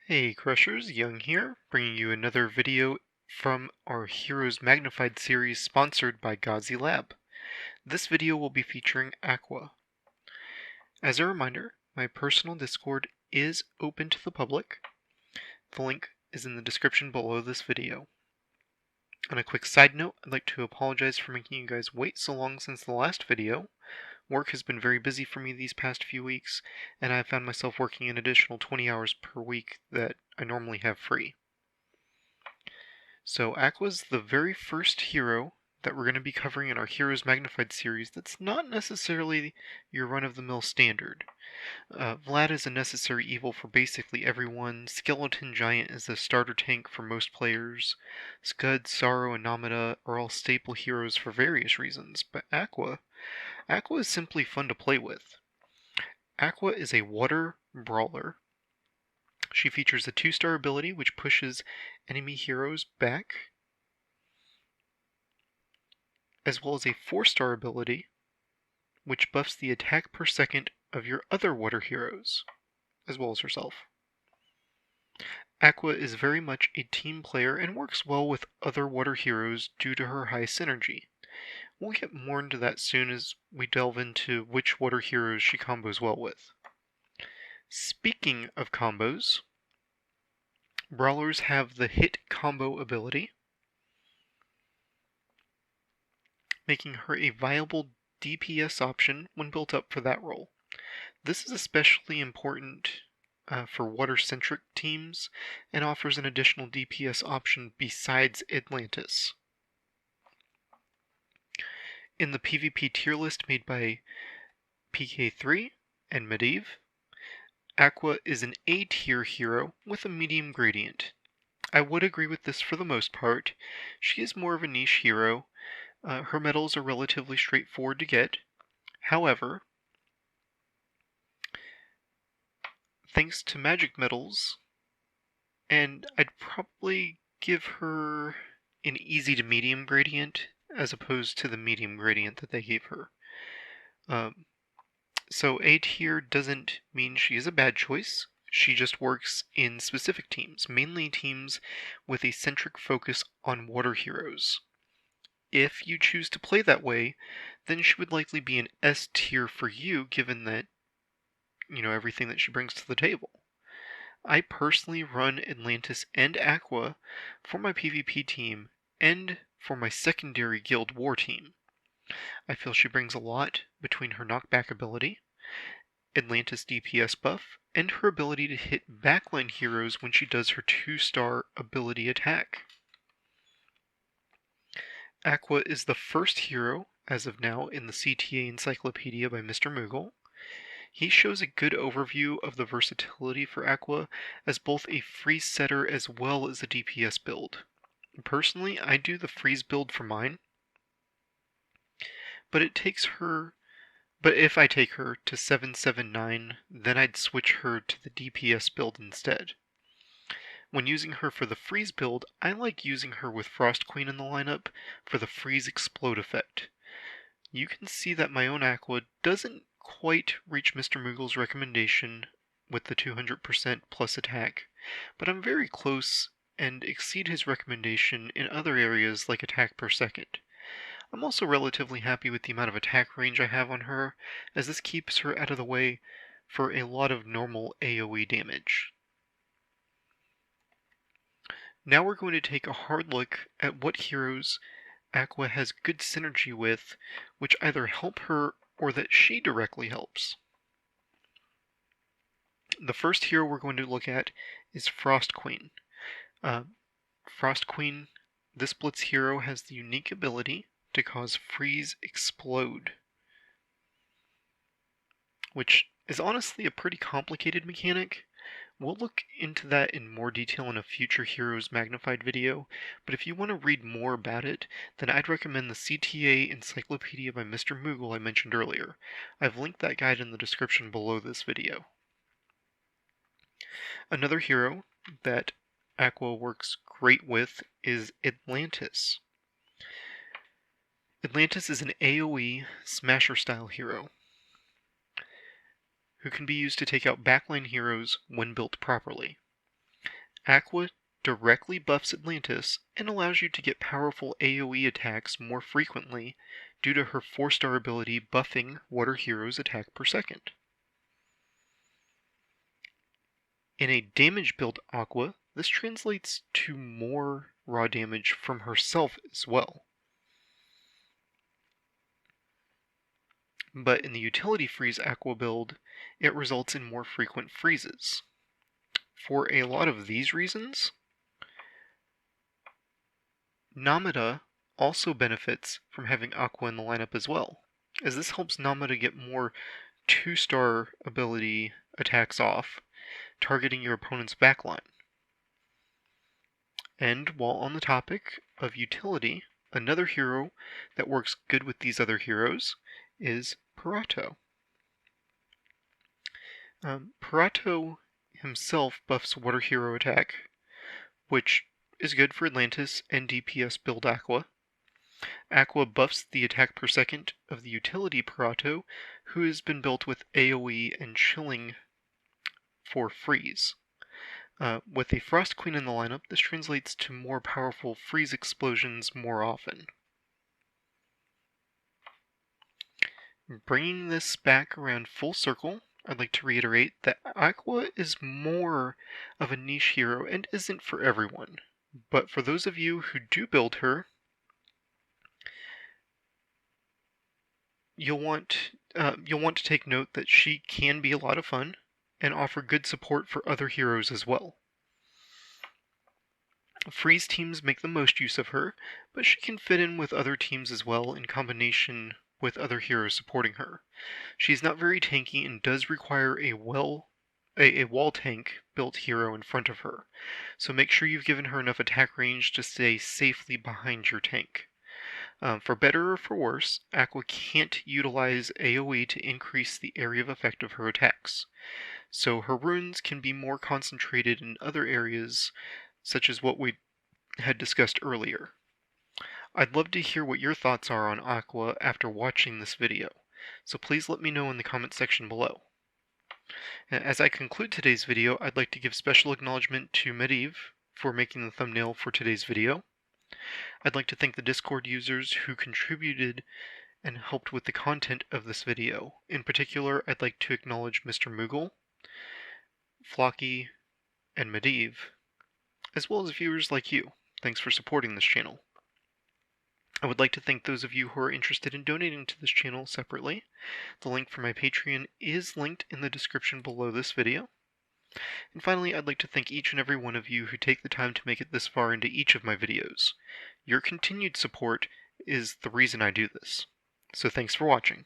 Hey Crushers, Young here, bringing you another video from our Heroes Magnified series sponsored by Ghazi Lab. This video will be featuring Aqua. As a reminder, my personal Discord is open to the public. The link is in the description below this video. On a quick side note, I'd like to apologize for making you guys wait so long since the last video. Work has been very busy for me these past few weeks, and I found myself working an additional 20 hours per week that I normally have free. So Aqua's the very first hero that we're going to be covering in our Heroes Magnified series that's not necessarily your run-of-the-mill standard. Vlad is a necessary evil for basically everyone, Skeleton Giant is a starter tank for most players, Scud, Sorrow, and Namada are all staple heroes for various reasons, but Aqua is simply fun to play with. Aqua is a water brawler. She features a 2-star ability which pushes enemy heroes back, as well as a 4-star ability which buffs the attack per second of your other water heroes, as well as herself. Aqua is very much a team player and works well with other water heroes due to her high synergy. We'll get more into that soon as we delve into which water heroes she combos well with. Speaking of combos, Brawlers have the hit combo ability, making her a viable DPS option when built up for that role. This is especially important for water-centric teams and offers an additional DPS option besides Atlantis. In the PvP tier list made by PK3 and Medivh, Aqua is an A-tier hero with a medium gradient. I would agree with this for the most part. She is more of a niche hero. Her medals are relatively straightforward to get. However, thanks to magic medals, and I'd probably give her an easy to medium gradient as opposed to the medium gradient that they gave her. So A tier doesn't mean she is a bad choice. She just works in specific teams, mainly teams with a centric focus on water heroes. If you choose to play that way, then she would likely be an S tier for you, given that, everything that she brings to the table. I personally run Atlantis and Aqua for my PvP team and for my secondary guild war team. I feel she brings a lot between her knockback ability, Atlantis DPS buff, and her ability to hit backline heroes when she does her 2-star ability attack. Aqua is the first hero, as of now, in the CTA Encyclopedia by Mr. Moogle. He shows a good overview of the versatility for Aqua as both a freeze setter as well as a DPS build. Personally, I do the freeze build for mine, but if I take her to 779, then I'd switch her to the DPS build instead. When using her for the freeze build, I like using her with Frost Queen in the lineup for the freeze explode effect. You can see that my own Aqua doesn't quite reach Mr. Moogle's recommendation with the 200% plus attack, but I'm very close and exceed his recommendation in other areas like attack per second. I'm also relatively happy with the amount of attack range I have on her, as this keeps her out of the way for a lot of normal AoE damage. Now we're going to take a hard look at what heroes Aqua has good synergy with, which either help her or that she directly helps. The first hero we're going to look at is Frost Queen. Frost Queen, this Blitz hero, has the unique ability to cause freeze explode, which is honestly a pretty complicated mechanic. We'll look into that in more detail in a future Heroes Magnified video, but if you want to read more about it, then I'd recommend the CTA Encyclopedia by Mr. Moogle I mentioned earlier. I've linked that guide in the description below this video. Another hero that Aqua works great with is Atlantis. Atlantis is an AoE smasher-style hero who can be used to take out backline heroes when built properly. Aqua directly buffs Atlantis and allows you to get powerful AoE attacks more frequently due to her 4-star ability buffing water heroes' attack per second. In a damage build Aqua, this translates to more raw damage from herself as well. But in the utility freeze Aqua build, it results in more frequent freezes. For a lot of these reasons, Namada also benefits from having Aqua in the lineup as well, as this helps Namada get more 2-star ability attacks off, targeting your opponent's backline. And while on the topic of utility, another hero that works good with these other heroes is Parato. Parato himself buffs water hero attack, which is good for Atlantis and DPS build Aqua. Aqua buffs the attack per second of the utility Parato, who has been built with AoE and chilling for freeze. With a Frost Queen in the lineup, this translates to more powerful freeze explosions more often. Bringing this back around full circle, I'd like to reiterate that Aqua is more of a niche hero and isn't for everyone. But for those of you who do build her, you'll want to take note that she can be a lot of fun and offer good support for other heroes as well. Freeze teams make the most use of her, but she can fit in with other teams as well in combination with other heroes supporting her. She's not very tanky and does require a wall tank built hero in front of her, so make sure you've given her enough attack range to stay safely behind your tank. For better or for worse, Aqua can't utilize AoE to increase the area of effect of her attacks, so her runes can be more concentrated in other areas, such as what we had discussed earlier. I'd love to hear what your thoughts are on Aqua after watching this video, so please let me know in the comment section below. As I conclude today's video, I'd like to give special acknowledgement to Medivh for making the thumbnail for today's video. I'd like to thank the Discord users who contributed and helped with the content of this video. In particular, I'd like to acknowledge Mr. Moogle, Flocky, and Medivh, as well as viewers like you. Thanks for supporting this channel. I would like to thank those of you who are interested in donating to this channel separately. The link for my Patreon is linked in the description below this video. And finally, I'd like to thank each and every one of you who take the time to make it this far into each of my videos. Your continued support is the reason I do this. So thanks for watching.